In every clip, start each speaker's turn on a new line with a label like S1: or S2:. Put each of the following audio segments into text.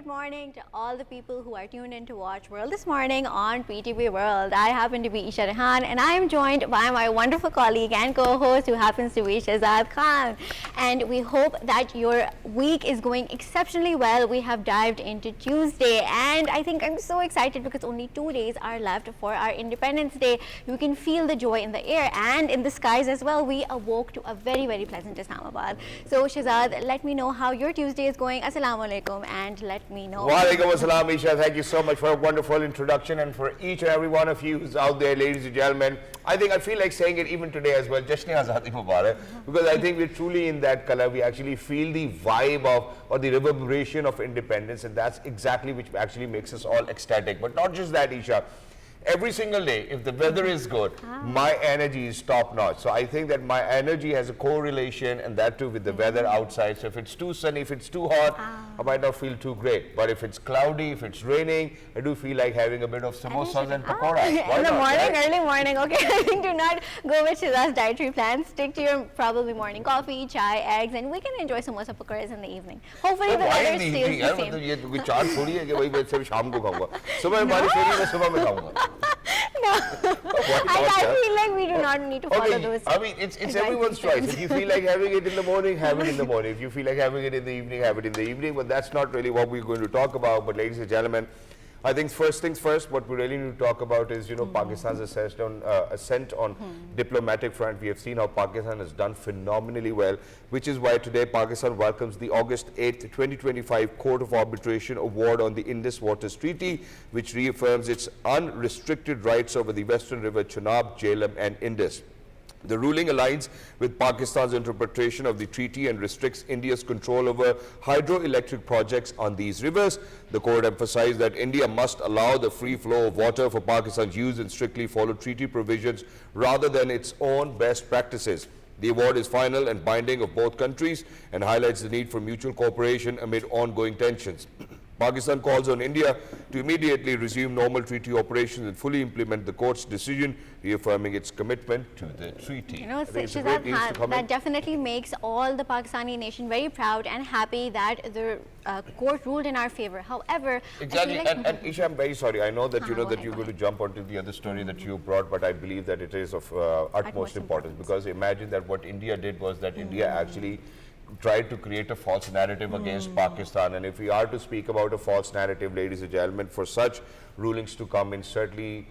S1: morning to all the people who are tuned in to watch World this morning on PTV World. I happen to be Eesha Rehan and I am joined by my wonderful colleague and co-host who happens to be Shahzad Khan. And we hope that your week is going exceptionally well. We have dived into Tuesday and I think I'm so excited because only 2 days are left for our Independence Day. You can feel the joy in the air and in the skies as well. We awoke to a very, very pleasant Islamabad. So Shahzad, let me know how your Tuesday is going. Assalamu alaikum and let me know.
S2: Wa alaikum assalam, Eesha. Thank you so much for a wonderful introduction, and for each and every one of you who's out there, ladies and gentlemen. I think I feel like saying it even today as well, Jashn Azadi Mubarak, because I think we're truly in that color. We actually feel the vibe of, or the reverberation of independence, and that's exactly which actually makes us all ecstatic. But not just that, Eesha. Every single day, if the weather is good, my energy is top notch. So I think that my energy has a correlation, and that too with the weather outside. So if it's too sunny, if it's too hot, I might not feel too great. But if it's cloudy, if it's raining, I do feel like having a bit of samosas and pakoras.
S1: In the morning, early morning, okay. I think do not go with Shahzad's dietary plans. Stick to your probably morning coffee, chai, eggs, and we can enjoy samosa pakoras in the evening. Hopefully the weather stays the same.
S2: ये कोई चाट थोड़ी है कि वही मैं सिर्फ शाम को खाऊंगा. सुबह बारिश हो रही है, मैं सुबह में खाऊंगा.
S1: No, I feel like we do not need to follow those.
S2: I mean, it's everyone's choice. If you feel like having it in the morning, have it in the morning. If you feel like having it in the evening, have it in the evening. But that's not really what we're going to talk about. But ladies and gentlemen, I think first things first, what we really need to talk about is, Pakistan's ascent on diplomatic front. We have seen how Pakistan has done phenomenally well, which is why today Pakistan welcomes the August 8th, 2025 Court of Arbitration Award on the Indus Waters Treaty, which reaffirms its unrestricted rights over the Western River Chenab, Jhelum and Indus. The ruling aligns with Pakistan's interpretation of the treaty and restricts India's control over hydroelectric projects on these rivers. The court emphasized that India must allow the free flow of water for Pakistan's use and strictly follow treaty provisions rather than its own best practices. The award is final and binding of both countries and highlights the need for mutual cooperation amid ongoing tensions. Pakistan calls on India to immediately resume normal treaty operations and fully implement the court's decision, reaffirming its commitment to the treaty.
S1: Shahzad, that definitely makes all the Pakistani nation very proud and happy that the court ruled in our favor. However,
S2: exactly, and Eesha, I'm very sorry. I know that that you're going to jump onto the other story that you brought, but I believe that it is of utmost importance, because imagine that what India did was that India actually tried to create a false narrative against Pakistan. And if we are to speak about a false narrative, ladies and gentlemen, for such rulings to come in certainly,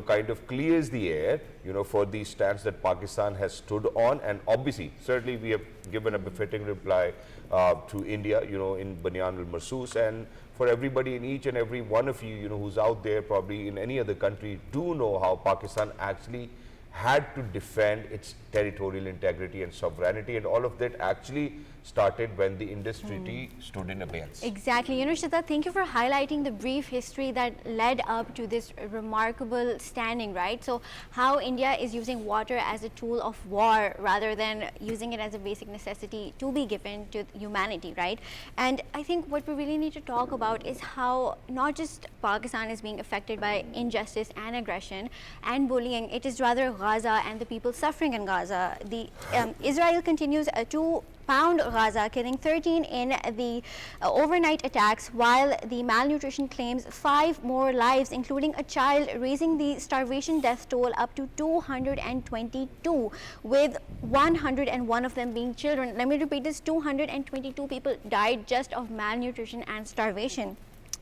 S2: kind of clears the air, for the stance that Pakistan has stood on. And obviously, certainly we have given a befitting reply to India, in Banyan al-Marsus. And for everybody, in each and every one of you, who's out there, probably in any other country, do know how Pakistan actually had to defend its territorial integrity and sovereignty, and all of that actually started when the Indus Treaty stood in abeyance.
S1: Exactly. Shahzad, thank you for highlighting the brief history that led up to this remarkable standing, right? So how India is using water as a tool of war rather than using it as a basic necessity to be given to humanity, right? And I think what we really need to talk about is how not just Pakistan is being affected by injustice and aggression and bullying, it is rather Gaza and the people suffering in Gaza. Israel continues to pound Gaza, killing 13 in the overnight attacks, while the malnutrition claims 5 more lives, including a child, raising the starvation death toll up to 222, with 101 of them being children. Let me repeat this, 222 people died just of malnutrition and starvation.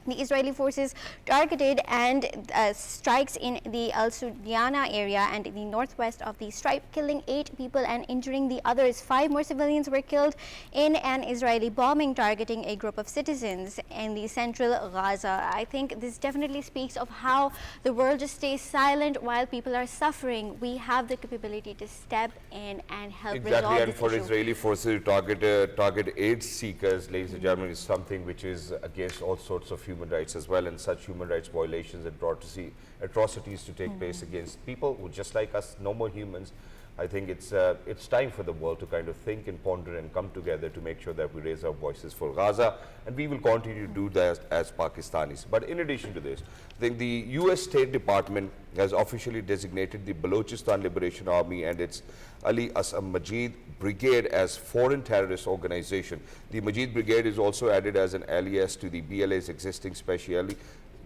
S1: The Israeli forces targeted and strikes in the Al-Sudiana area and the northwest of the Strip, killing 8 people and injuring the others. 5 more civilians were killed in an Israeli bombing targeting a group of citizens in the central Gaza. I think this definitely speaks of how the world just stays silent while people are suffering. We have the capability to step in and help resolve
S2: and
S1: this
S2: for
S1: issue.
S2: Israeli forces to target aid seekers, ladies and gentlemen, is something which is against all sorts of human rights as well, and such human rights violations that brought to see atrocities to take place against people who, just like us, normal humans, I think it's time for the world to kind of think and ponder and come together to make sure that we raise our voices for Gaza, and we will continue to do that as Pakistanis. But in addition to this, I think the US State Department has officially designated the Balochistan Liberation Army and its Ali Asam Majid Brigade as foreign terrorist organization. The Majid Brigade is also added as an alias to the BLA's existing specially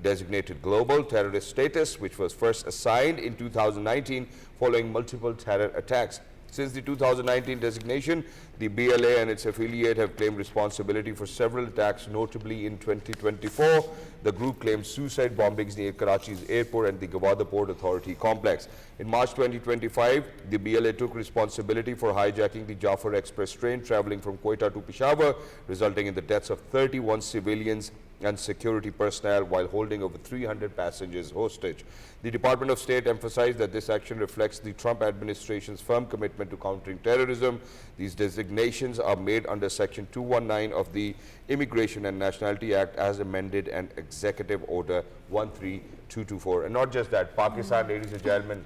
S2: designated global terrorist status, which was first assigned in 2019 following multiple terror attacks. Since the 2019 designation, the BLA and its affiliate have claimed responsibility for several attacks, notably in 2024. The group claimed suicide bombings near Karachi's airport and the Gawada Port Authority complex. In March 2025, the BLA took responsibility for hijacking the Jafar Express train traveling from Quetta to Peshawar, resulting in the deaths of 31 civilians and security personnel while holding over 300 passengers hostage. The Department of State emphasized that this action reflects the Trump administration's firm commitment to countering terrorism. These designations are made under Section 219 of the Immigration and Nationality Act as amended and Executive Order 13224. And not just that, Pakistan, ladies and gentlemen,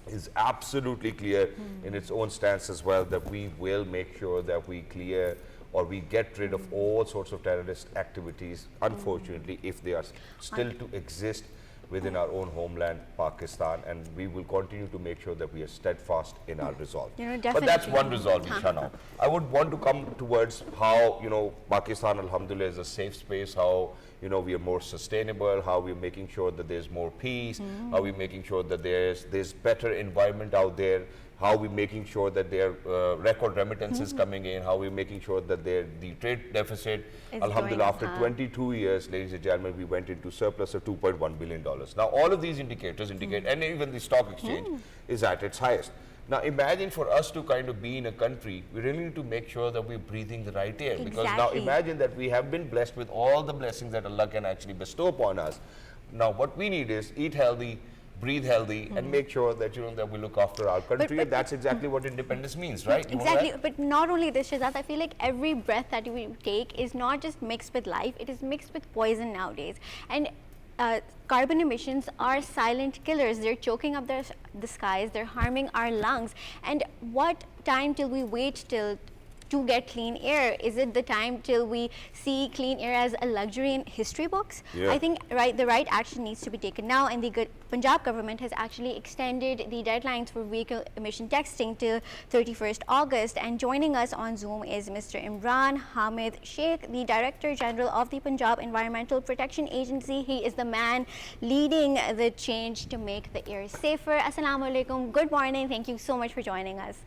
S2: is absolutely clear in its own stance as well that we will make sure that we clear or we get rid of all sorts of terrorist activities, unfortunately, if they are still to exist within our own homeland, Pakistan, and we will continue to make sure that we are steadfast in our resolve. But that's one resolve, Eesha, now. I would want to come towards how, Pakistan, alhamdulillah, is a safe space, how, we are more sustainable, how we're making sure that there's more peace, how we're making sure that there's better environment out there, how we're making sure that there are record remittances coming in, how we're making sure that the trade deficit, alhamdulillah, after 22 years, ladies and gentlemen, we went into surplus of $2.1 billion. Now, all of these indicators indicate, and even the stock exchange is at its highest. Now, imagine for us to kind of be in a country, we really need to make sure that we're breathing the right air. Because now imagine that we have been blessed with all the blessings that Allah can actually bestow upon us. Now, what we need is eat healthy, breathe healthy, and make sure that that we look after our country. And that's exactly what independence means, right?
S1: Exactly. But not only this, Shahzad, I feel like every breath that we take is not just mixed with life, it is mixed with poison nowadays. And carbon emissions are silent killers. They're choking up the skies, they're harming our lungs. And what time till we wait to get clean air? Is it the time till we see clean air as a luxury in history books?
S2: Yeah.
S1: I think the right action needs to be taken now, and the Punjab government has actually extended the deadlines for vehicle emission testing till 31st August. And joining us on Zoom is Mr. Imran Hamid Sheikh, the Director General of the Punjab Environmental Protection Agency. He is the man leading the change to make the air safer. Assalamu alaikum. Good morning. Thank you so much for joining us.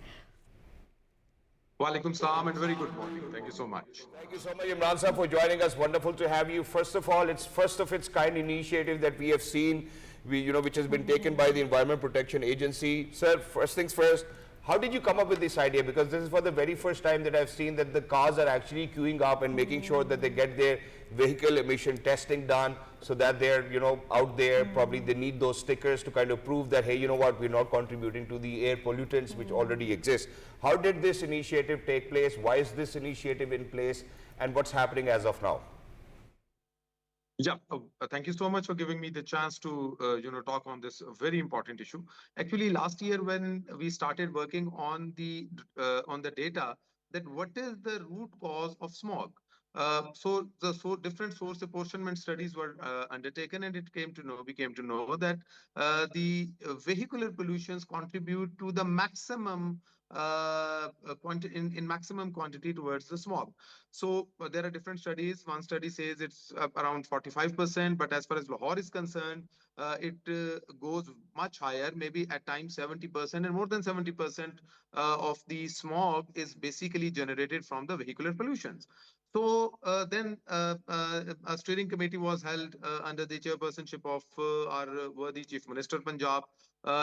S3: Walaikum salam and very good morning. Thank you so much.
S2: Thank you so much, Imran sir, for joining us. Wonderful to have you. First of all, it's first of its kind initiative that we have seen, which has been taken by the Environment Protection Agency. Sir, first things first, how did you come up with this idea? Because this is for the very first time that I've seen that the cars are actually queuing up and making sure that they get their vehicle emission testing done, so that they're, out there, probably they need those stickers to kind of prove that, hey, we're not contributing to the air pollutants which already exist. How did this initiative take place? Why is this initiative in place? And what's happening as of now?
S3: Yeah, thank you so much for giving me the chance to, talk on this very important issue. Actually, last year when we started working on the data, that what is the root cause of smog? So different source apportionment studies were undertaken, and we came to know that the vehicular pollutions contribute to the maximum in maximum quantity towards the smog. So there are different studies. One study says it's around 45%, but as far as Lahore is concerned, it goes much higher, maybe at times 70%, and more than 70% of the smog is basically generated from the vehicular pollutions. So then a steering committee was held under the chairpersonship of our worthy Chief Minister Punjab,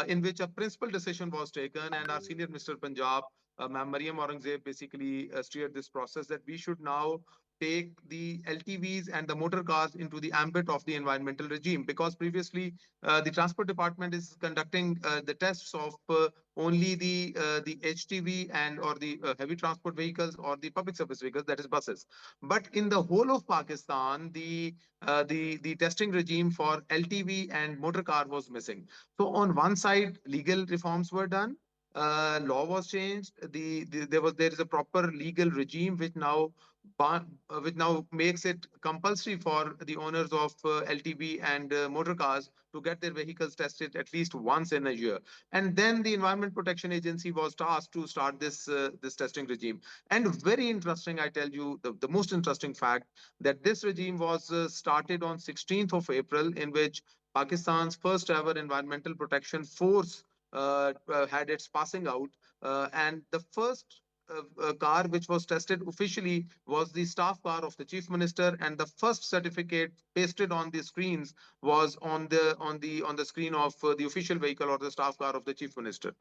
S3: in which a principal decision was taken, and our senior Minister Punjab, Ma'am Mariam Aurangzeb, basically steered this process that we should now take the LTVs and the motor cars into the ambit of the environmental regime, because previously the Transport Department is conducting the tests of only the HTV and or the heavy transport vehicles or the public service vehicles, that is buses. But in the whole of Pakistan, the testing regime for LTV and motor car was missing. So on one side, legal reforms were done. law was changed. There is a proper legal regime which now makes it compulsory for the owners of LTV and motor cars to get their vehicles tested at least once in a year. And then the Environment Protection Agency was tasked to start this testing regime. And very interesting, I tell you, the most interesting fact that this regime was started on 16th of April, in which Pakistan's first ever environmental protection force had its passing out. And the first car which was tested officially was the staff car of the chief minister, and the first certificate pasted on the screens was on the screen of the official vehicle or the staff car of the chief minister.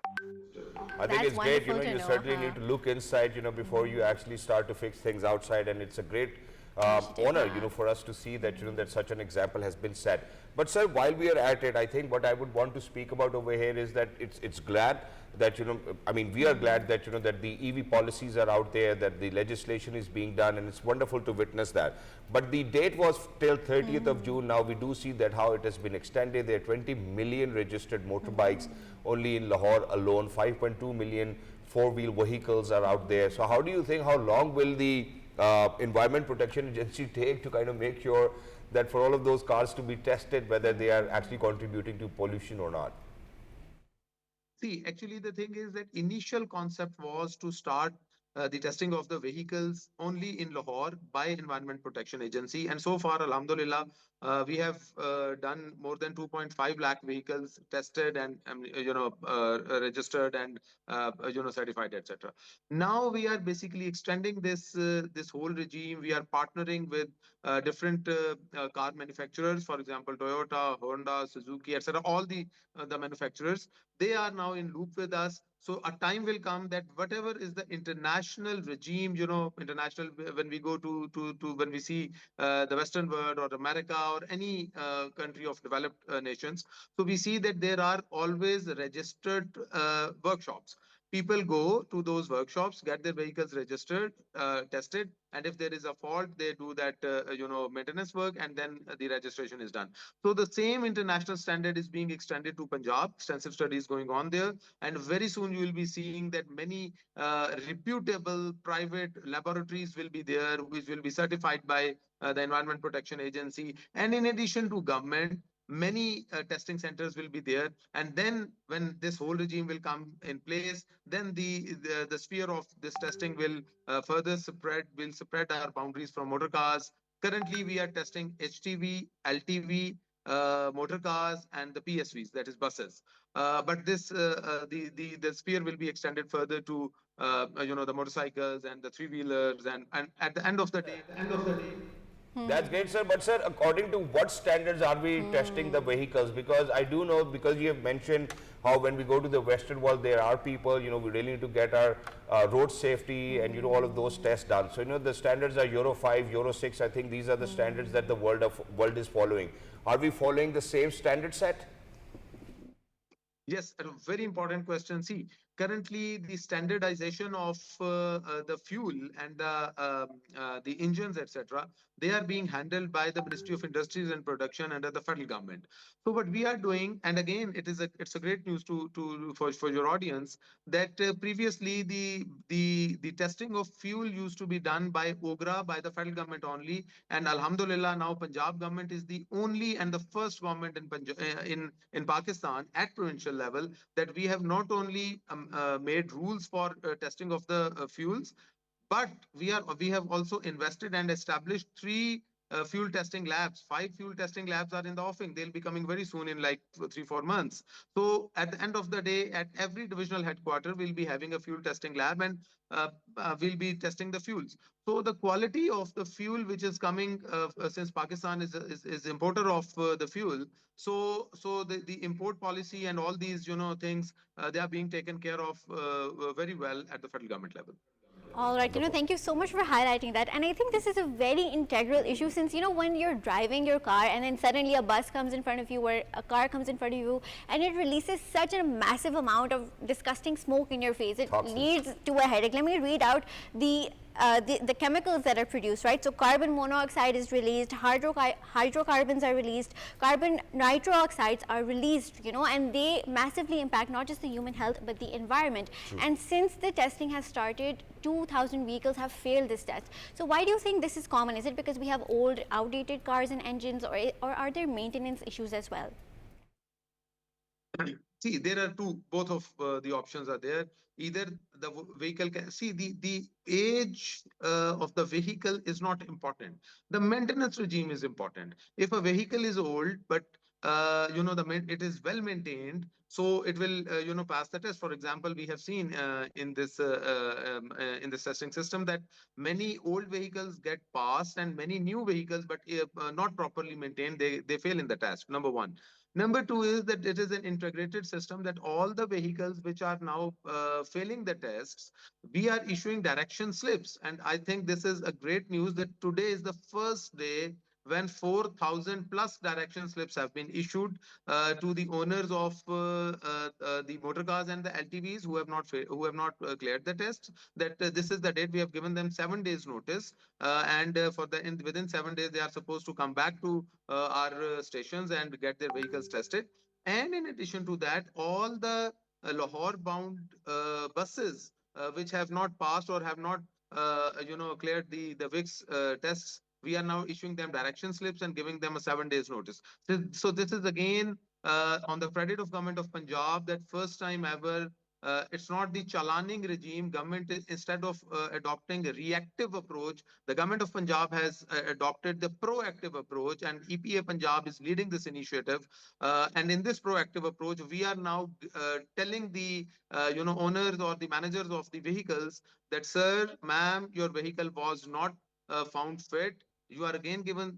S2: I think
S1: That's
S2: it's great,
S1: wonderful to
S2: you
S1: know,
S2: certainly
S1: huh?
S2: need to look inside, before you actually start to fix things outside, and it's a great honor, for us to see that, that such an example has been set. But sir, while we are at it, I think what I would want to speak about over here is that it's glad that, I mean, we are glad that, that the EV policies are out there, that the legislation is being done, and it's wonderful to witness that. But the date was till 30th of June. Now we do see that how it has been extended. There are 20 million registered motorbikes only in Lahore alone. 5.2 million four-wheel vehicles are out there. So how do you think, how long will the Environment Protection Agency take to kind of make sure that for all of those cars to be tested, whether they are actually contributing to pollution or not?
S3: See, actually, the thing is that initial concept was to start the testing of the vehicles only in Lahore by Environment Protection Agency. And so far, Alhamdulillah, we have done more than 2.5 lakh vehicles tested and registered and certified, etc. Now we are basically extending this whole regime. We are partnering with different car manufacturers, for example, Toyota, Honda, Suzuki, etc. All the manufacturers, they are now in loop with us. So a time will come that whatever is the international regime, international, when we go to when we see the Western world or America or any country of developed nations, so we see that there are always registered workshops. People go to those workshops, get their vehicles registered, tested, and if there is a fault, they do that maintenance work, and then the registration is done. So the same international standard is being extended to Punjab. Extensive studies going on there, and very soon you will be seeing that many reputable private laboratories will be there, which will be certified by the Environment Protection Agency. And in addition to government, many testing centers will be there. And then when this whole regime will come in place, then the sphere of this testing will further spread our boundaries from motor cars. Currently, we are testing HTV, LTV, motor cars, and the PSVs, that is buses. But the sphere will be extended further to the motorcycles and the three-wheelers, and at the end of the day,
S2: That's great, sir. But sir, according to what standards are we testing the vehicles? Because I do know, because you have mentioned how when we go to the Western world, there are people, we really need to get our road safety and, all of those tests done. So, the standards are Euro 5, Euro 6. I think these are the standards that the world is following. Are we following the same standard set?
S3: Yes, a very important question. See, currently the standardization of the fuel and the engines, etc., they are being handled by the Ministry of Industries and Production under the federal government. So what we are doing, and again, it's a great news for your audience, that previously the testing of fuel used to be done by OGRA, by the federal government only, and Alhamdulillah, now Punjab government is the only and the first government in Pakistan at provincial level that we have not only made rules for testing of the fuels, but we have also invested and established three fuel testing labs. 5 fuel testing labs are in the offing. They'll be coming very soon in like 3-4 months. So at the end of the day, at every divisional headquarter, we'll be having a fuel testing lab, and we'll be testing the fuels. So the quality of the fuel which is coming, since Pakistan is importer of the fuel, so the import policy and all these things, they are being taken care of very well at the federal government level.
S1: All right, thank you so much for highlighting that. And I think this is a very integral issue, since, when you're driving your car and then suddenly a bus comes in front of you or a car comes in front of you and it releases such a massive amount of disgusting smoke in your face, it
S2: Toxins.
S1: leads to a headache. Let me read out the the chemicals that are produced, right? So carbon monoxide is released, hydrocarbons are released, carbon nitrooxides are released, you know, and they massively impact not just the human health but the environment.
S2: True.
S1: And since the testing has started, 2,000 vehicles have failed this test. So why do you think this is common? Is it because we have old, outdated cars and engines, or are there maintenance issues as well?
S3: See, there are both of the options are there. Either the vehicle can see the age of the vehicle is not important. The maintenance regime is important. If a vehicle is old, but you know, it is well maintained, so it will you know, pass the test. For example, we have seen in this testing system that many old vehicles get passed and many new vehicles, but not properly maintained, they fail in the test. Number one. Number two is that it is an integrated system, that all the vehicles which are now failing the tests, we are issuing direction slips. And I think this is a great news that today is the first day when 4,000 plus direction slips have been issued to the owners of the motor cars and the LTVs who have not cleared the test. That this is the date. We have given them 7 days notice, and within 7 days they are supposed to come back to our stations and get their vehicles tested. And in addition to that, all the Lahore-bound buses which have not passed or have not you know, cleared the VIX tests, we are now issuing them direction slips and giving them a 7 days notice. So this is again on the credit of government of Punjab, that first time ever. It's not the chalaning regime. Government is, instead of adopting a reactive approach, the government of Punjab has adopted the proactive approach, and EPA Punjab is leading this initiative. And in this proactive approach, we are now telling the you know, owners or the managers of the vehicles that, sir, ma'am, your vehicle was not found fit. You are again given,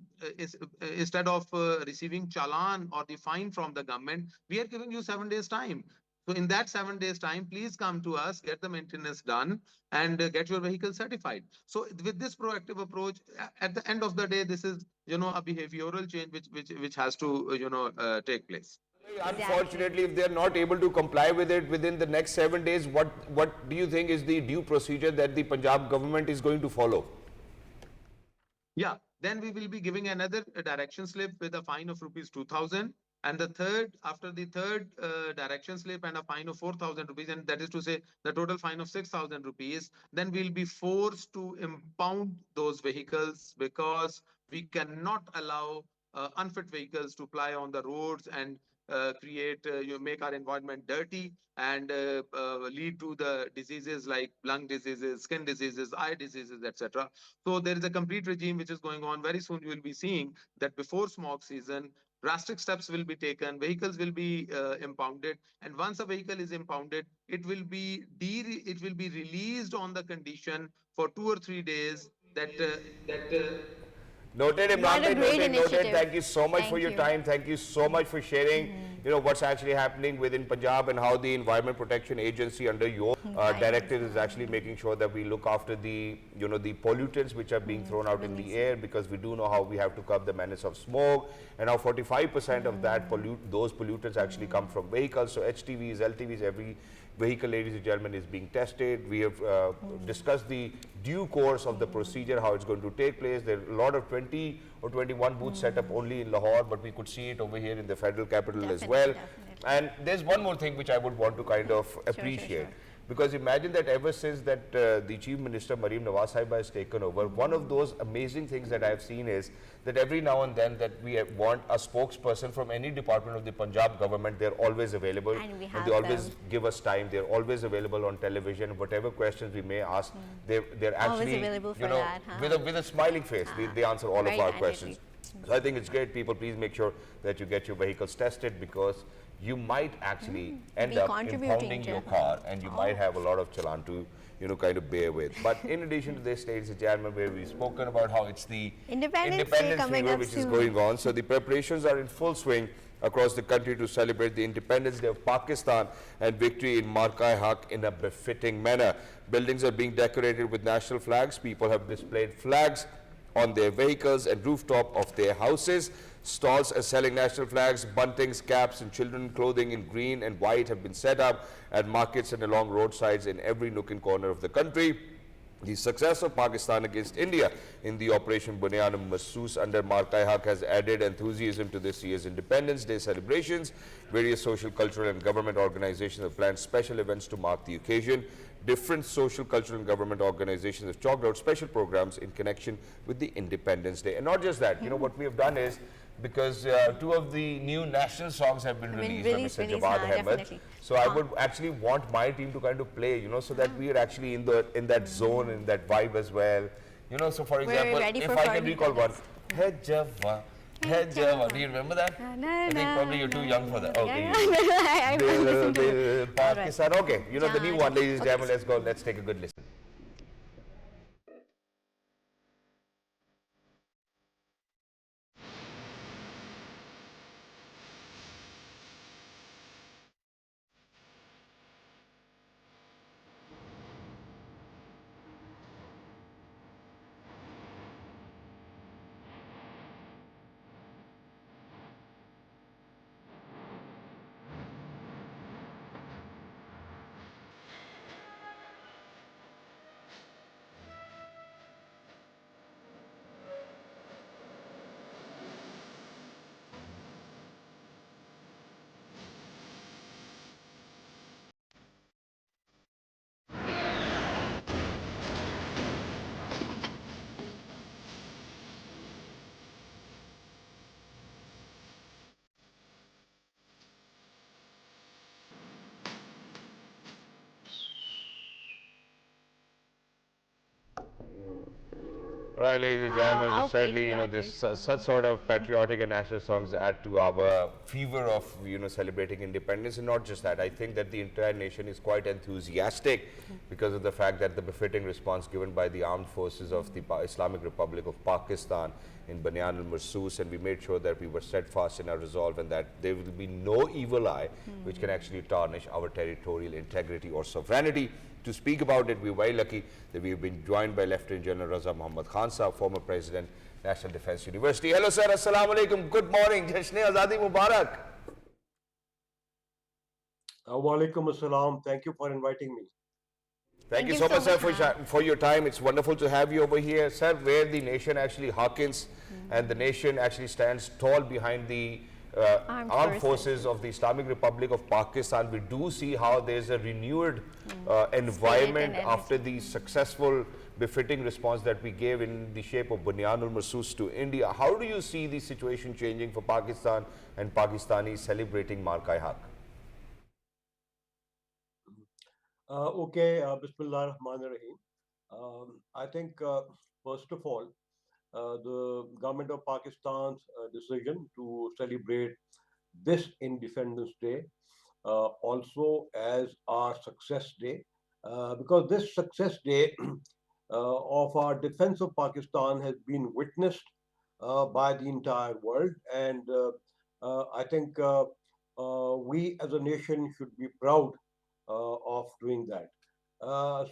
S3: instead of receiving challan or the fine from the government, we are giving you 7 days time. So in that 7 days time, please come to us, get the maintenance done, and get your vehicle certified. So with this proactive approach, at the end of the day, this is, you know, a behavioral change which has to you know, take place.
S2: Unfortunately, if they are not able to comply with it within the next 7 days, what do you think is the due procedure that the Punjab government is going to follow?
S3: Yeah, then we will be giving another direction slip with a fine of ₹2,000. And the third, after the third direction slip and a fine of ₹4,000, and that is to say the total fine of ₹6,000, then we'll be forced to impound those vehicles, because we cannot allow unfit vehicles to ply on the roads and make our environment dirty and lead to the diseases like lung diseases, skin diseases, eye diseases, etc. So there is a complete regime which is going on. Very soon you will be seeing that before smog season, drastic steps will be taken, vehicles will be impounded, and once a vehicle is impounded, it will be released on the condition for 2 or 3 days that
S2: Noted, Imran, noted. Thank you so much for your
S1: you.
S2: time. Thank you so much for sharing, you know, what's actually happening within Punjab and how the Environment Protection Agency under your directive is actually making sure that we look after the, you know, the pollutants which are being thrown out in the air, because we do know how we have to curb the menace of smoke, and how 45% of those pollutants actually come from vehicles. So HTVs, LTVs, every vehicle, ladies and gentlemen, is being tested. We have discussed the due course of the procedure, how it's going to take place. There are a lot of 20 or 21 booths set up only in Lahore, but we could see it over here in the federal capital as well.
S1: Definitely.
S2: And there's one more thing which I would want to kind of appreciate.
S1: Sure.
S2: Because imagine that ever since that the Chief Minister Maryam Nawaz Sahiba has taken over, one of those amazing things that I've seen is that every now and then that we want a spokesperson from any department of the Punjab government. They're always available,
S1: And
S2: they always give us time. They're always available on television. Whatever questions we may ask, they're actually
S1: available for
S2: you know,
S1: that, huh?
S2: with a smiling face. They answer all of
S1: Very
S2: our
S1: candidly.
S2: questions. So I think it's great. People, please make sure that you get your vehicles tested, because you might actually end up impounding your car, and you might have a lot of challan to, you know, kind of bear with. But in addition to this, ladies and gentlemen, where we've spoken about how it's the
S1: Independence Day coming
S2: fever
S1: up
S2: which is
S1: soon.
S2: going on. So the preparations are in full swing across the country to celebrate the Independence Day of Pakistan and victory in Marka-e-Haq in a befitting manner. Buildings are being decorated with national flags. People have displayed flags on their vehicles and rooftop of their houses. Stalls are selling national flags, buntings, caps, and children clothing in green and white have been set up at markets and along roadsides in every nook and corner of the country. The success of Pakistan against India in the Operation Bunyan-e-Marsoos under Marka-e-Haq has added enthusiasm to this year's Independence Day celebrations. Various social, cultural and government organizations have planned special events to mark the occasion. Different social, cultural and government organizations have chalked out special programs in connection with the Independence Day. And not just that, you know, what we have done is, because two of the new national songs have been released by Mr. Jawad Ahmed. So I would actually want my team to kind of play, you know, so that we are actually in that zone, in that vibe as well. You know, so for example, if I can recall one, Hey Jawa, Hey Jawa, do you remember that? I think probably you're too young for that. Okay. Pakistan. Okay, you know the new one, ladies and gentlemen, let's go, let's take a good listen. Right, ladies and gentlemen, certainly, you know, this such sort of patriotic and national songs add to our fever of, you know, celebrating independence. And not just that, I think that the entire nation is quite enthusiastic because of the fact that the befitting response given by the armed forces of the Islamic Republic of Pakistan in Bunyan-e-Marsoos, and we made sure that we were steadfast in our resolve and that there will be no evil eye which can actually tarnish our territorial integrity or sovereignty. To speak about it, we're very lucky that we've been joined by Lieutenant General RAZA Muhammad Khan Sahab, former President, National Defence University. Hello sir, Assalamu alaikum, good morning, Jashn-e-Azadi Mubarak.
S4: Walaikum assalam, thank you for inviting me.
S2: Thank you so much, sir, for your time. It's wonderful to have you over here, sir, where the nation actually hearkens and the nation actually stands tall behind the armed forces of the Islamic Republic of Pakistan. We do see how there's a renewed environment after the successful befitting response that we gave in the shape of Bunyan-e-Marsoos to India. How do you see the situation changing for Pakistan and Pakistanis celebrating Marka-e-Haq?
S4: Okay, Bismillah ar-Rahman ar-Rahim. I think, first of all, the government of Pakistan's decision to celebrate this Independence Day also as our success day, because this success day of our defense of Pakistan has been witnessed by the entire world, and I think we as a nation should be proud of doing that.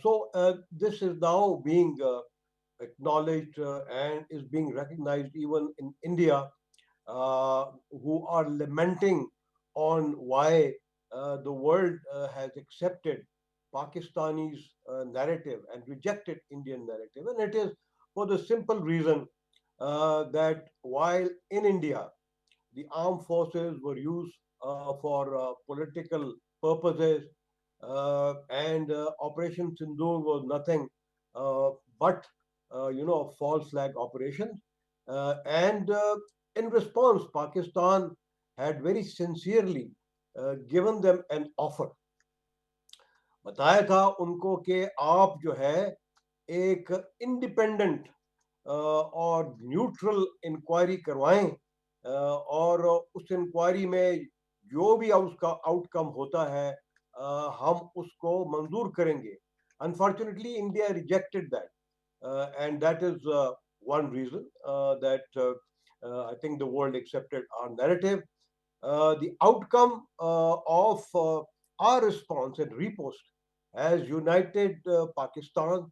S4: So this is now being acknowledged and is being recognized even in India, who are lamenting on why the world has accepted Pakistani's narrative and rejected Indian narrative. And it is for the simple reason that while in India, the armed forces were used for political purposes, and Operation Sindoor was nothing but a false flag operation. And in response, Pakistan had very sincerely given them an offer. बताया था उनको कि आप जो है एक independent और neutral inquiry करवाएं, और उस इंक्वायरी में जो भी उसका आउटकम होता है हम उसको मंजूर करेंगे. Unfortunately, India rejected that, and that is one reason that I think the world accepted our narrative. The outcome of our response and repost has united Pakistan,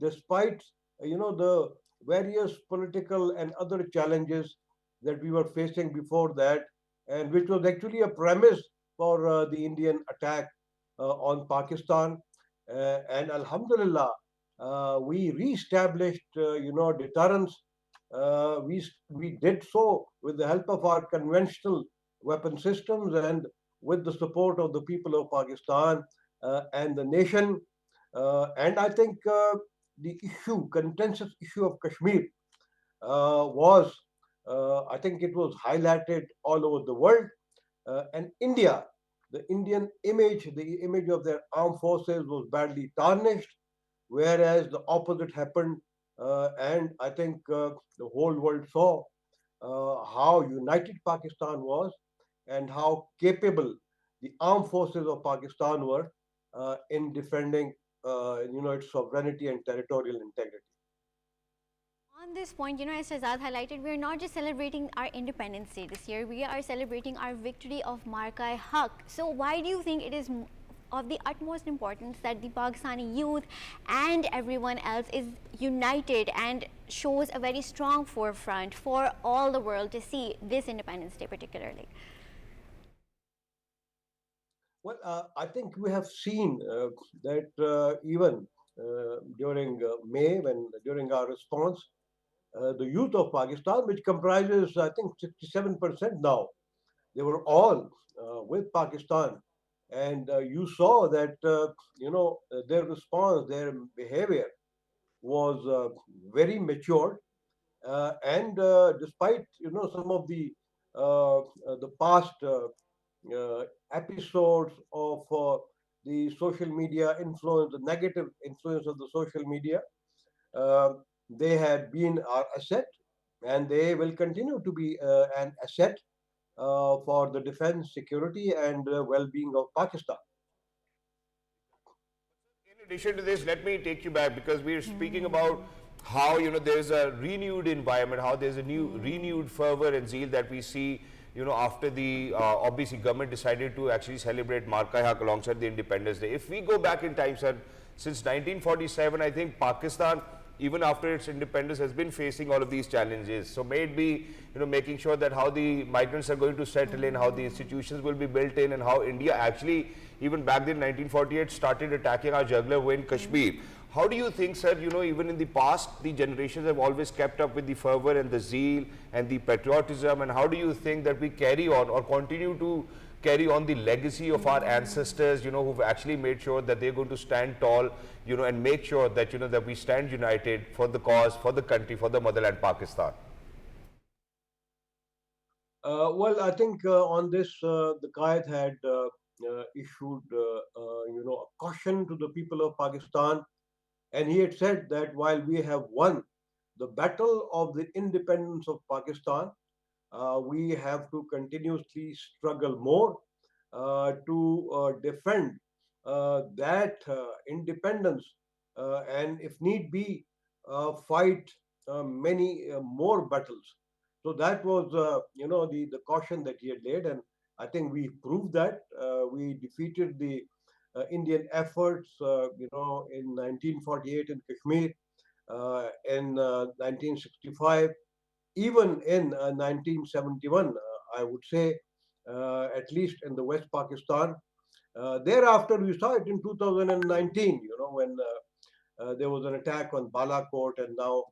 S4: despite the various political and other challenges that we were facing before that, and which was actually a premise for the Indian attack on Pakistan. And Alhamdulillah, we re-established, deterrence. We did so with the help of our conventional weapon systems and with the support of the people of Pakistan and the nation. And I think the contentious issue of Kashmir I think it was highlighted all over the world. And India, the Indian image, the image of their armed forces was badly tarnished, whereas the opposite happened. And I think the whole world saw how united Pakistan was and how capable the armed forces of Pakistan were in defending, its sovereignty and territorial integrity.
S1: On this point, as Shahzad highlighted, we are not just celebrating our Independence Day this year, we are celebrating our victory of Marka-e-Huq. So why do you think it is of the utmost importance that the Pakistani youth and everyone else is united and shows a very strong forefront for all the world to see this Independence Day particularly?
S4: Well, I think we have seen that even during May, when during our response, the youth of Pakistan, which comprises, I think, 67% now, they were all with Pakistan. And you saw that, their response, their behavior was very matured. And despite, some of the past episodes of the social media influence, the negative influence of the social media, uh, they had been our asset, and they will continue to be an asset for the defense, security, and well-being of Pakistan.
S2: In addition to this, let me take you back because we are speaking about how there's a renewed environment, how there's a new renewed fervor and zeal that we see after the obviously government decided to actually celebrate Marka-e-Haq alongside the Independence Day. If we go back in time, sir, since 1947, I think Pakistan, even after its independence, has been facing all of these challenges. So may it be making sure that how the migrants are going to settle in, how the institutions will be built in, and how India actually, even back then 1948, started attacking our jugular vein Kashmir. How do you think, sir, even in the past, the generations have always kept up with the fervor and the zeal and the patriotism, and how do you think that we carry on or continue to carry on the legacy of our ancestors, who've actually made sure that they're going to stand tall, and make sure that, that we stand united for the cause, for the country, for the motherland, Pakistan?
S4: Well, I think on this, the Qaid had issued, a caution to the people of Pakistan, and he had said that while we have won the battle of the independence of Pakistan, we have to continuously struggle more to defend that independence, and if need be, fight many more battles. So that was, the caution that he had laid, and I think we proved that. We defeated the Indian efforts, in 1948 in Kashmir, in 1965, even in 1971, I would say, at least in the West Pakistan. Thereafter, we saw it in 2019, when there was an attack on Balakot, and now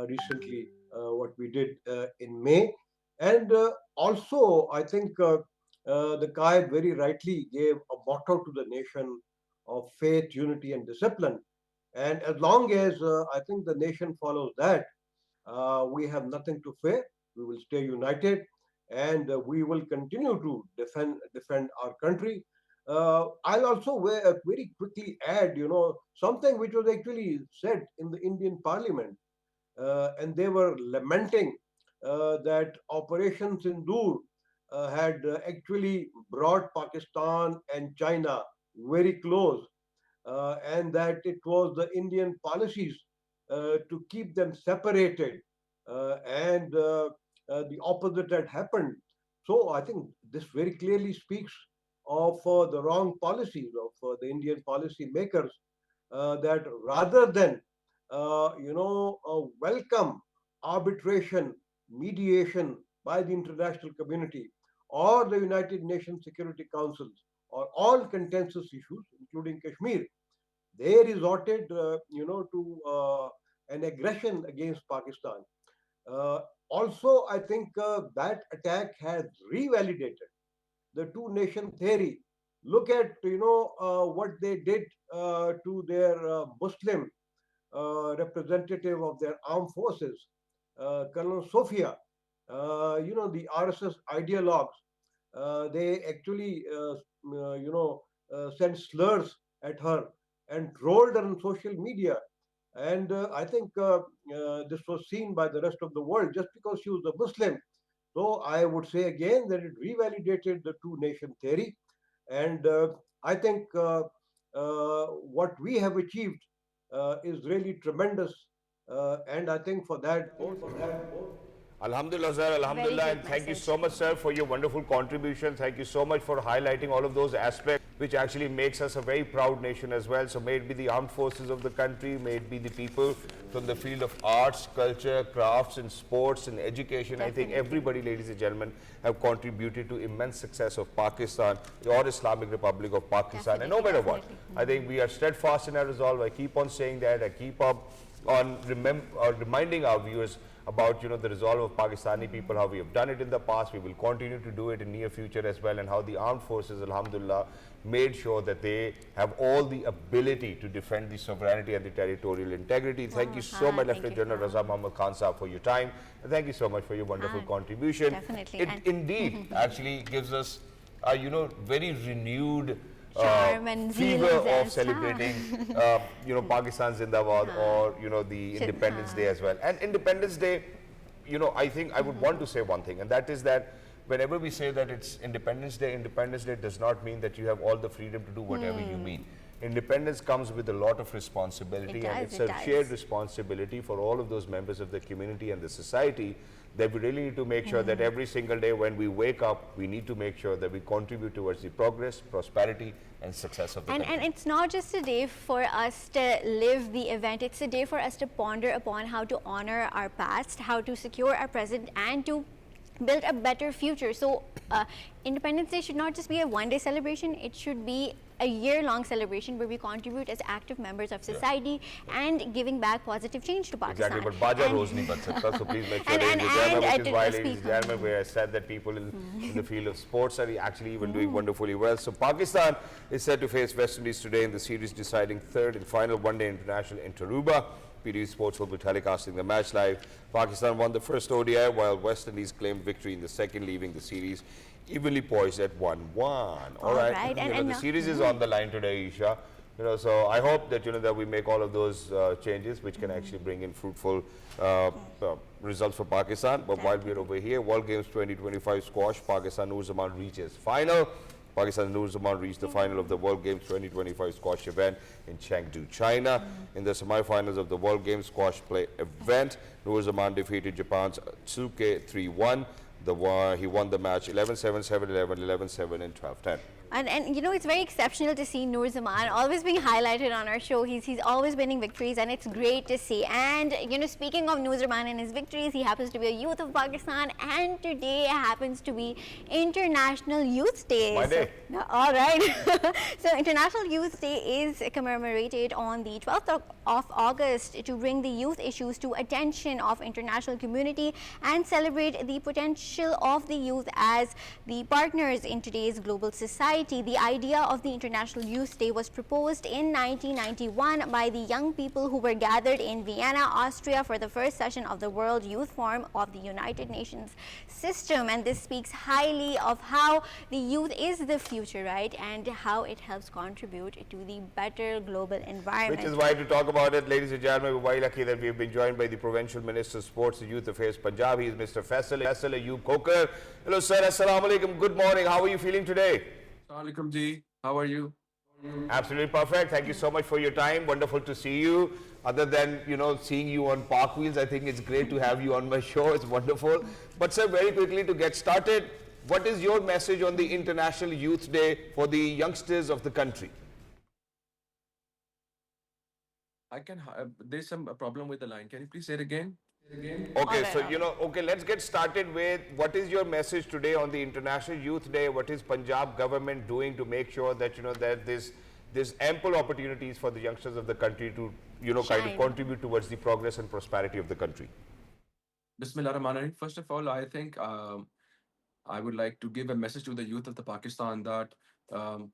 S4: recently what we did in May. And also, I think the Qaid very rightly gave a motto to the nation of faith, unity, and discipline. And as long as I think the nation follows that, we have nothing to fear. We will stay united, and we will continue to defend our country. I'll also very quickly add, something which was actually said in the Indian Parliament, and they were lamenting that Operation Sindoor had actually brought Pakistan and China very close, and that it was the Indian policies to keep them separated, and the opposite had happened. So I think this very clearly speaks of the wrong policies of the Indian policy makers, that rather than welcome arbitration, mediation by the international community or the United Nations Security Councils or all contentious issues, including Kashmir, they resorted, to an aggression against Pakistan. Also, I think that attack has revalidated the two nation theory. Look at what they did to their Muslim representative of their armed forces, Colonel Sophia. The RSS ideologues. They actually sent slurs at her and trolled her on social media. And I think this was seen by the rest of the world just because she was a Muslim. So I would say again that it revalidated the two nation theory. And I think what we have achieved is really tremendous. And I think for that,
S2: Alhamdulillah, sir.
S1: Very
S2: Alhamdulillah.
S1: good
S2: And thank you
S1: message.
S2: so much, sir, for your wonderful contribution. Thank you so much for highlighting all of those aspects, which actually makes us a very proud nation as well. So may it be the armed forces of the country, may it be the people from the field of arts, culture, crafts, and sports, and education. I think everybody, ladies and gentlemen, have contributed to immense success of Pakistan or Islamic Republic of Pakistan. And no matter what, I think we are steadfast in our resolve. I keep on saying that. I keep up on reminding our viewers about the resolve of Pakistani people, how we have done it in the past, we will continue to do it in near future as well, and how the armed forces, alhamdulillah, made sure that they have all the ability to defend the sovereignty and the territorial integrity. Thank you so much, Lieutenant General RAZA Muhammad Khan Sahab, for your time, and thank you so much for your wonderful contribution.
S1: Definitely.
S2: It indeed actually gives us a very renewed
S1: Charm and
S2: fever
S1: zeal
S2: of
S1: and
S2: celebrating Pakistan Zindabad or the Independence Day as well. And Independence Day, I think I would want to say one thing, and that is that whenever we say that it's Independence Day does not mean that you have all the freedom to do whatever you mean. Independence comes with a lot of responsibility, and it's a shared responsibility for all of those members of the community and the society, that we really need to make sure that every single day when we wake up, we need to make sure that we contribute towards the progress, prosperity, and success of the country.
S1: And it's not just a day for us to live the event, it's a day for us to ponder upon how to honor our past, how to secure our present, and to build a better future. So Independence Day should not just be a one-day celebration, it should be a year-long celebration where we contribute as active members of society and giving back positive change to Pakistan.
S2: Exactly, but Baja Rose nahi ban sakta, so please make sure, ladies and gentlemen, which is why, ladies and gentlemen, where I said that people in the field of sports are actually even doing wonderfully well. So Pakistan is set to face West Indies today in the series deciding third and final one-day international in Taruba. PTV Sports will be telecasting the match live. Pakistan won the first ODI while West Indies claimed victory in the second, leaving the series evenly poised at 1-1. All right.
S1: And
S2: the series is on the line today, Eesha. So I hope that that we make all of those changes, which can actually bring in fruitful results for Pakistan. But while we're over here, World Games 2025 squash, Pakistan Noor Zaman reaches final. Pakistan Noor Zaman reached the final of the World Games 2025 squash event in Chengdu, China. In the semi-finals of the World Games squash play event, Noor Zaman defeated Japan's Tsuke 3-1. He won the match 11-7, 7-11, 11-7 and 12-10.
S1: And it's very exceptional to see Noor Zaman always being highlighted on our show. He's always winning victories, and it's great to see. And speaking of Noor Zaman and his victories, he happens to be a youth of Pakistan, and today happens to be International Youth Day.
S2: My day.
S1: So, all right. So International Youth Day is commemorated on the 12th of August to bring the youth issues to attention of international community and celebrate the potential of the youth as the partners in today's global society. The idea of the International Youth Day was proposed in 1991 by the young people who were gathered in Vienna, Austria for the first session of the World Youth Forum of the United Nations system. And this speaks highly of how the youth is the future, right? And how it helps contribute to the better global environment.
S2: Which is why to talk about it, ladies and gentlemen, we're very lucky that we have been joined by the Provincial Minister of Sports and Youth Affairs Punjab. He is Mr. Faisal Ayub Khokhar. Hello sir, assalamu alaikum, good morning. How are you feeling today?
S5: Assalamualaikum ji, how are you?
S2: Absolutely perfect. Thank you so much for your time. Wonderful to see you. Other than, seeing you on park wheels, I think it's great to have you on my show. It's wonderful. But sir, very quickly to get started, what is your message on the International Youth Day for the youngsters of the country?
S5: There's some problem with the line. Can you please say it again?
S2: Okay, so let's get started with what is your message today on the International Youth Day? What is Punjab government doing to make sure that that this there's ample opportunities for the youngsters of the country to, kind of
S1: Shine.
S2: contribute towards the progress and prosperity of the country.
S5: Bismillah ar-Rahman ar-Rahim. First of all, I think I would like to give a message to the youth of the Pakistan that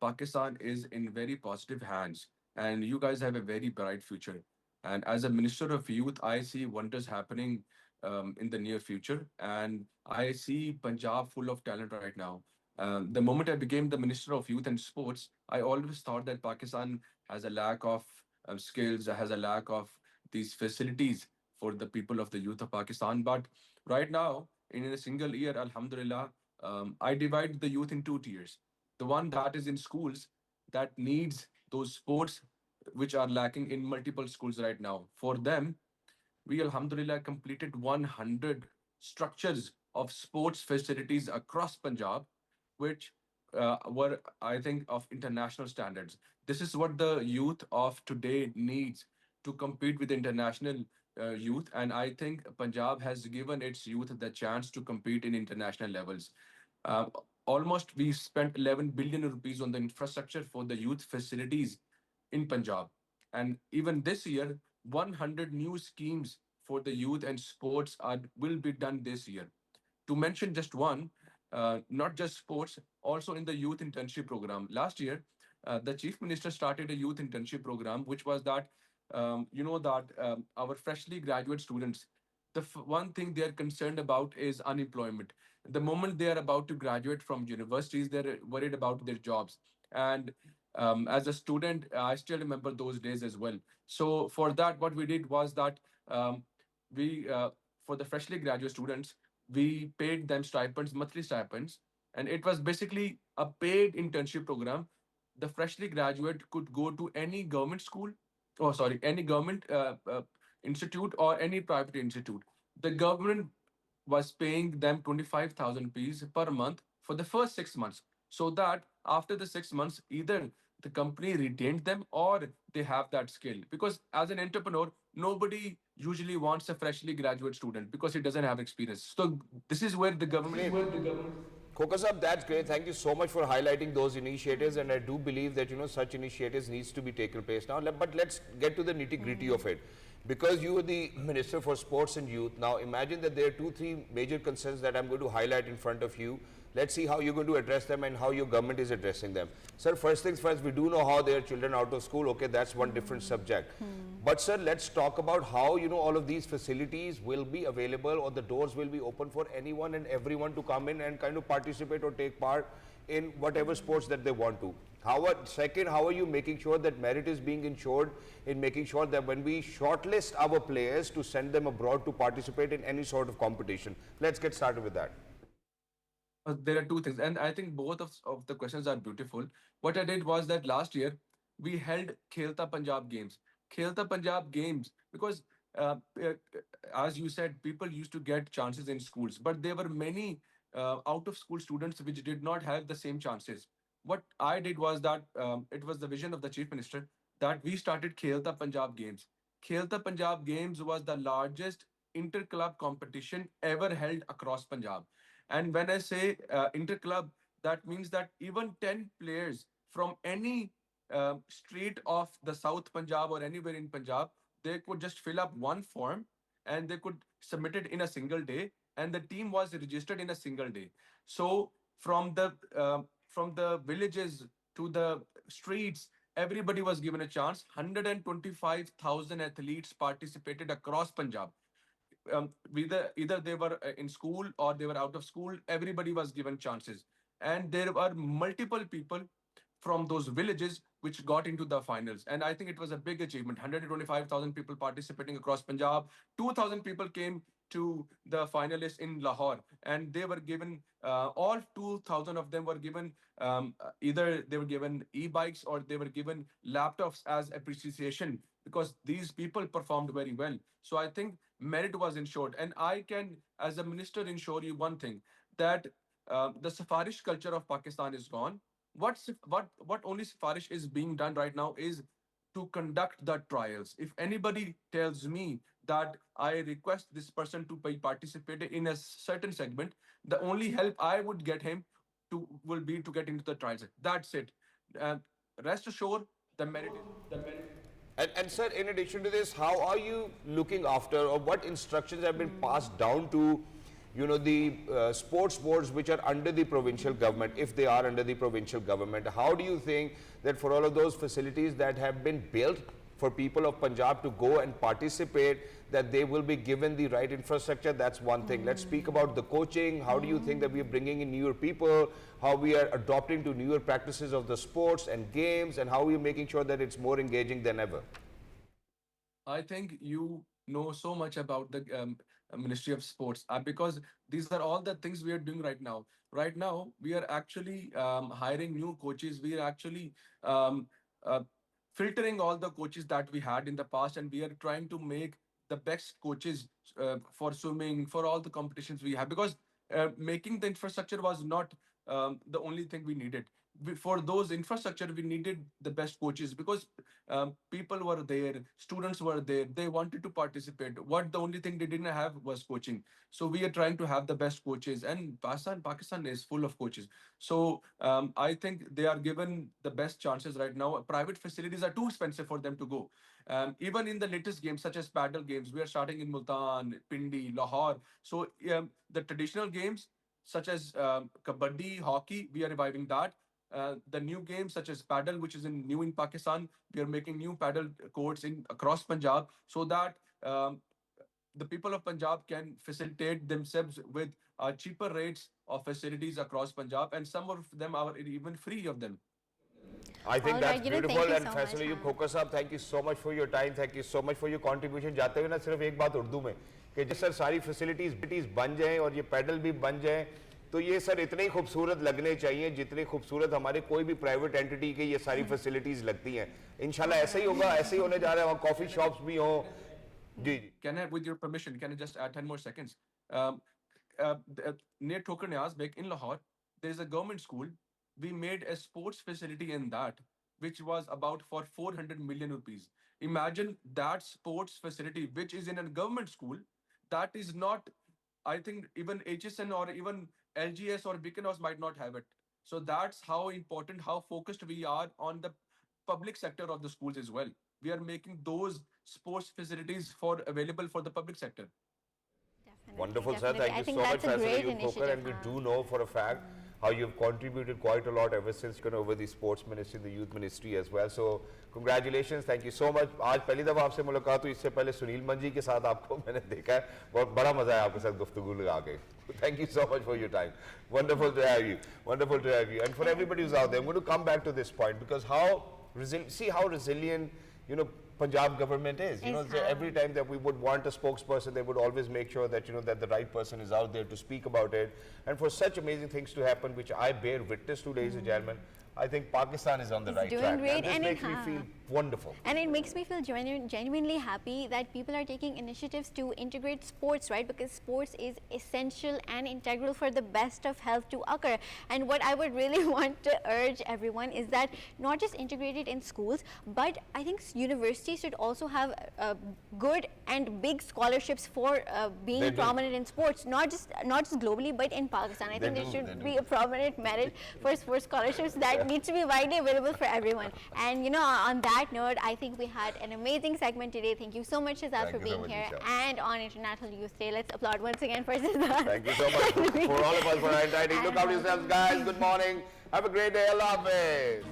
S5: Pakistan is in very positive hands, and you guys have a very bright future. And as a minister of youth, I see wonders happening in the near future, and I see Punjab full of talent right now. The moment I became the minister of youth and sports, I always thought that Pakistan has a lack of skills, has a lack of these facilities for the people of the youth of Pakistan. But right now, in a single year, Alhamdulillah, I divide the youth in two tiers. The one that is in schools that needs those sports which are lacking in multiple schools right now. For them, we Alhamdulillah completed 100 structures of sports facilities across Punjab, which were, I think, of international standards. This is what the youth of today needs to compete with international youth. And I think Punjab has given its youth the chance to compete in international levels. Uh, Almost we spent 11 billion rupees on the infrastructure for the youth facilities in Punjab. And even this year, 100 new schemes for the youth and sports will be done this year. To mention just one, not just sports, also in the youth internship program. Last year, the chief minister started a youth internship program, which was that, our freshly graduate students, one thing they are concerned about is unemployment. The moment they are about to graduate from universities, they're worried about their jobs. And as a student, I still remember those days as well. So for that, what we did was that we, for the freshly graduate students, we paid them stipends, monthly stipends, and it was basically a paid internship program. The freshly graduate could go to any government school, oh sorry, any government institute or any private institute. The government was paying them 25,000 rupees per month for the first 6 months, so that after the 6 months, either the company retained them or they have that skill. Because as an entrepreneur, nobody usually wants a freshly graduate student because he doesn't have experience. So this is where the government.
S2: Khokhar Sahab, that's great. Thank you so much for highlighting those initiatives, and I do believe that such initiatives needs to be taken place now. But let's get to the nitty-gritty of it. Because you are the Minister for Sports and Youth, now imagine that there are 2-3 major concerns that I'm going to highlight in front of you. Let's see how you're going to address them and how your government is addressing them. Sir, first things first, we do know how their children out of school. Okay, that's one different subject. But sir, let's talk about how all of these facilities will be available, or the doors will be open for anyone and everyone to come in and kind of participate or take part in whatever sports that they want to. Second, how are you making sure that merit is being ensured in making sure that when we shortlist our players to send them abroad to participate in any sort of competition? Let's get started with that.
S5: There are two things, and I think both of the questions are beautiful. What I did was that last year we held Khelta Punjab Games. Khelta Punjab Games, because uh, uh, as you said, people used to get chances in schools, but there were many out of school students which did not have the same chances. What I did was that it was the vision of the chief minister that we started Khelta Punjab Games. Khelta Punjab Games was the largest inter-club competition ever held across Punjab. And when I say inter-club, that means that even 10 players from any street of the South Punjab or anywhere in Punjab, they could just fill up one form and they could submit it in a single day, and the team was registered in a single day. So from the villages to the streets, everybody was given a chance. 125,000 athletes participated across Punjab. Either they were in school or they were out of school. Everybody was given chances, and there were multiple people from those villages which got into the finals. And I think it was a big achievement. 125,000 people participating across Punjab. 2,000 people came to the finalists in Lahore, and they were given all 2,000 of them were given either they were given e-bikes or they were given laptops as appreciation because these people performed very well. So I think merit was ensured, and I can, as a minister, ensure you one thing, that the Safarish culture of Pakistan is gone. What only Safarish is being done right now is to conduct the trials. If anybody tells me that I request this person to participate in a certain segment, the only help I would get him to will be to get into the trials. That's it. Uh, Rest assured, the merit is.
S2: And sir, in addition to this, how are you looking after, or what instructions have been passed down to, the sports boards which are under the provincial government, if they are under the provincial government? How do you think that for all of those facilities that have been built for people of Punjab to go and participate, that they will be given the right infrastructure? That's one thing. Let's speak about the coaching. How do you think that we are bringing in newer people, how we are adopting to newer practices of the sports and games, and how we are making sure that it's more engaging than ever?
S5: I think you know so much about the Ministry of Sports, because these are all the things we are doing right now. Right now, we are actually hiring new coaches. We are actually um, uh, filtering all the coaches that we had in the past, and we are trying to make the best coaches for swimming, for all the competitions we have, because making the infrastructure was not the only thing we needed. For those infrastructure, we needed the best coaches, because people were there, students were there, they wanted to participate. What the only thing they didn't have was coaching. So we are trying to have the best coaches, and Pakistan is full of coaches. So I think they are given the best chances right now. Private facilities are too expensive for them to go. Even in the latest games, such as paddle games, we are starting in Multan, Pindi, Lahore. So the traditional games, such as kabaddi, hockey, we are reviving that. The new games such as paddle, which is new in Pakistan, we are making new paddle courts across Punjab, so that the people of Punjab can facilitate themselves with cheaper rates of facilities across Punjab, and some of them are even free of them.
S2: I think
S1: All
S2: that's
S1: right,
S2: beautiful.
S1: thank you
S2: And
S1: so
S2: Faisal,
S1: much,
S2: Ayub,
S1: Hamid.
S2: Khokhar साहब, thank you so much for your time. Thank you so much for your contribution. जाते हुए ना सिर्फ एक बात उर्दू में कि जिस सर सारी फैसिलिटीज बन जाएं और ये पैडल भी बन जाएं, तो ये सर इतने ही खूबसूरत लगने चाहिए जितने खूबसूरत हमारे कोई भी प्राइवेट एंटिटी के ये सारी फैसिलिटीज लगती हैं. इंशाल्लाह ऐसा ही होगा, ऐसे ही होने जा रहा है. वहाँ कॉफी शॉप्स भी हों. जी जी.
S5: Can I, with your permission, can I just add 10 more seconds? Near Thokar Niaz Beg in Lahore, there is a government school. We made a sports facility in that, which was about for 400 million rupees. Imagine that sports facility, which is in a government school, that is not, I think even HSN or even LGS or Beacon House might not have it. So that's how important, how focused we are on the public sector of the schools as well. We are making those sports facilities available for the public sector.
S1: Definitely,
S2: Wonderful, sir.
S1: definitely.
S2: Thank
S1: I
S2: you
S1: think
S2: so much,
S1: that's a
S2: Faisal
S1: great
S2: Ayub Khokhar. And we
S1: initiative.
S2: do know for a fact how you've contributed quite a lot ever since over the sports ministry, the youth ministry as well. So congratulations, thank you so much. आज पहली दफ़ा आपसे मुलाकात हुई, इससे पहले सुनील मंजी के साथ आपको मैंने देखा है. बहुत बड़ा मजा है आपके साथ गुफ्तगू लगा के. Thank you so much for your time. Wonderful to have you. Wonderful to have you. And for everybody who's out there, I'm going to come back to this point, because see how resilient, Punjab government is. So every time that we would want a spokesperson, they would always make sure that, that the right person is out there to speak about it. And for such amazing things to happen, which I bear witness to, ladies and gentlemen, I think Pakistan is on the right
S1: doing
S2: track.
S1: great,
S2: And this
S1: and
S2: makes me feel wonderful.
S1: And it makes me feel genuinely happy that people are taking initiatives to integrate sports, right? Because sports is essential and integral for the best of health to occur. And what I would really want to urge everyone is that not just integrate it in schools, but I think universities should also have good and big scholarships for being
S2: They do.
S1: prominent in sports, not just globally, but in Pakistan. I think there should be a prominent merit for sports scholarships that needs to be widely available for everyone. And on that note, I think we had an amazing segment today. Thank you so much, Shahzad, for
S2: Thank you so
S1: being
S2: much,
S1: here.
S2: Eesha.
S1: And on International Youth Day, let's applaud once again for Shahzad.
S2: Thank you so much for all of us for our entertaining. Look out yourselves, guys. Good morning. Have a great day. Allah Hafiz.